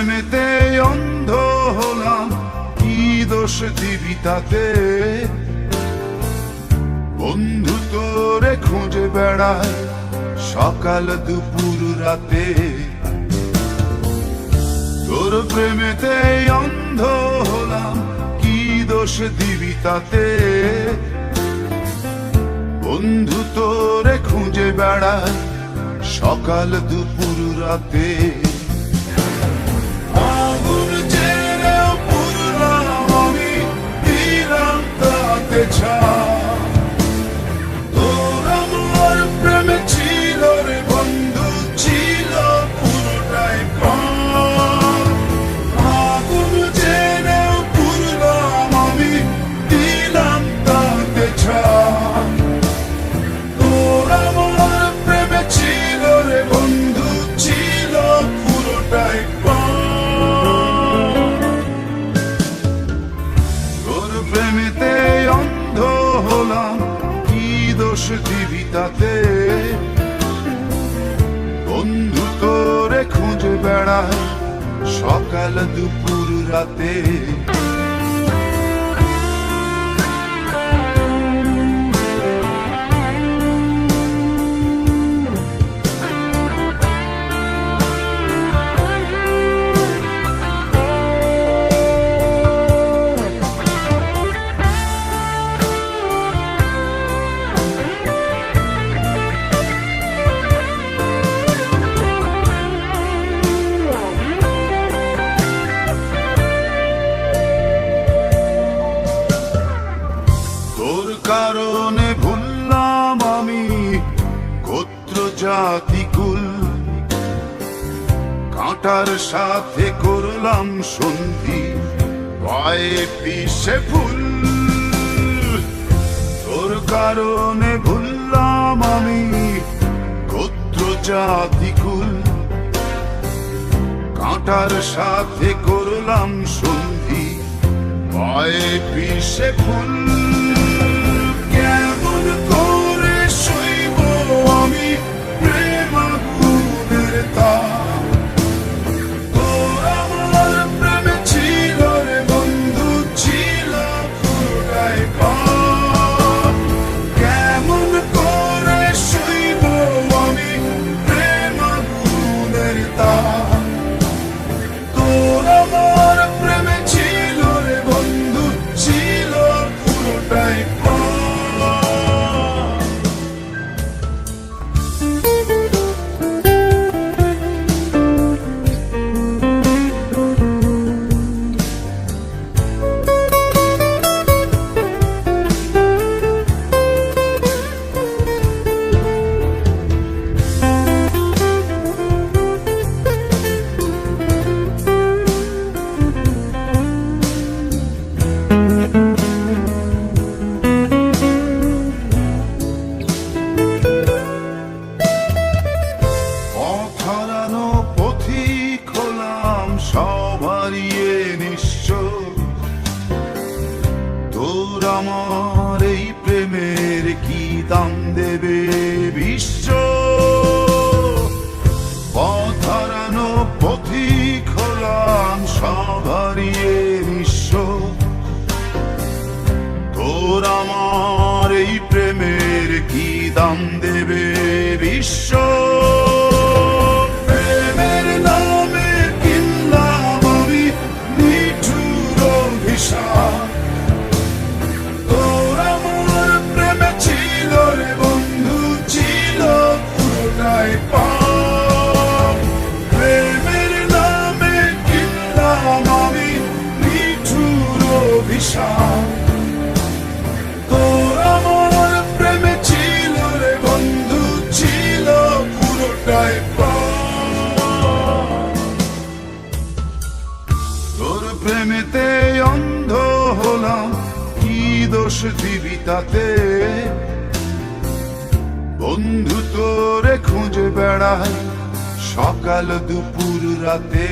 প্রেমেতে অন্ধ হলাম, কি দোষ দিবি তাতে? বন্ধু তোরে খুঁজে বেড়ায় সকাল দুপুর রাতে। তোর প্রেমেতে অন্ধ হলাম, কি দোষ দিবি তাতে? বন্ধু তোরে খুঁজে বেড়ায় সকাল দুপুর রাতে। আগুন জেনেও পুরলাম আমি, দিলাম তাতে ছাই। তোর আমার প্রেমে ছিল রে বন্ধু, ছিল পুরোটাই প্রাণ। আগুন জেনেও পুরলাম আমি, দিলাম তাতে ছাই। তোর আমার প্রেমে ছিল রে বন্ধু, ছিল পুরোটাই প্রাণ। তোর প্রেমেতে অন্ধ হলাম, কি দোষ দিবি তাতে? বন্ধু তোরে খুঁজে বেড়ায় সকাল দুপুর রাতে। তোর কারণে ভুললাম আমি গোত্র জাতি কুল, কাঁটার সাথে করলাম সন্ধি, পায়ে পিষে ফুল। তোর কারণে ভুললাম আমি গোত্র জাতি কুল, কাঁটার সাথে করলাম সন্ধি, পায়ে পিষে ফুল। কেমন করে সইব আমি প্রেম আগুনের তাপ? তোর আমার প্রেমে ছিল রে বন্ধু, ছিল পুরোটাই পাপ। কেমন করে সইব আমি প্রেম আগুনের তাপ? তোর আমার প্রেমে ছিল রে বন্ধু, ছিল পুরোটাই পাপ। সব হারিয়ে নিঃস্ব, তোর আমার এই প্রেমের কি দাম দেবে বিশ্ব? পথ হারানো পথিক হলাম, সব হারিয়ে নিঃস্ব, তোর আমার এই প্রেমের কি দাম দেবে বিশ্ব? তোর আমার প্রেমে ছিল রে বন্ধু, ছিল পুরোটাই পাপ। প্রেমের নামে কিনলাম আমি নিঠুর অভিশাপ। তোর আমার প্রেমে ছিল রে বন্ধু, ছিল পুরোটাই পাপ। তোর প্রেমেতে অন্ধ হলাম, কি দোষ দিবি তাতে? বন্ধু তোরে খুঁজে বেড়ায় সকাল দুপুর রাতে।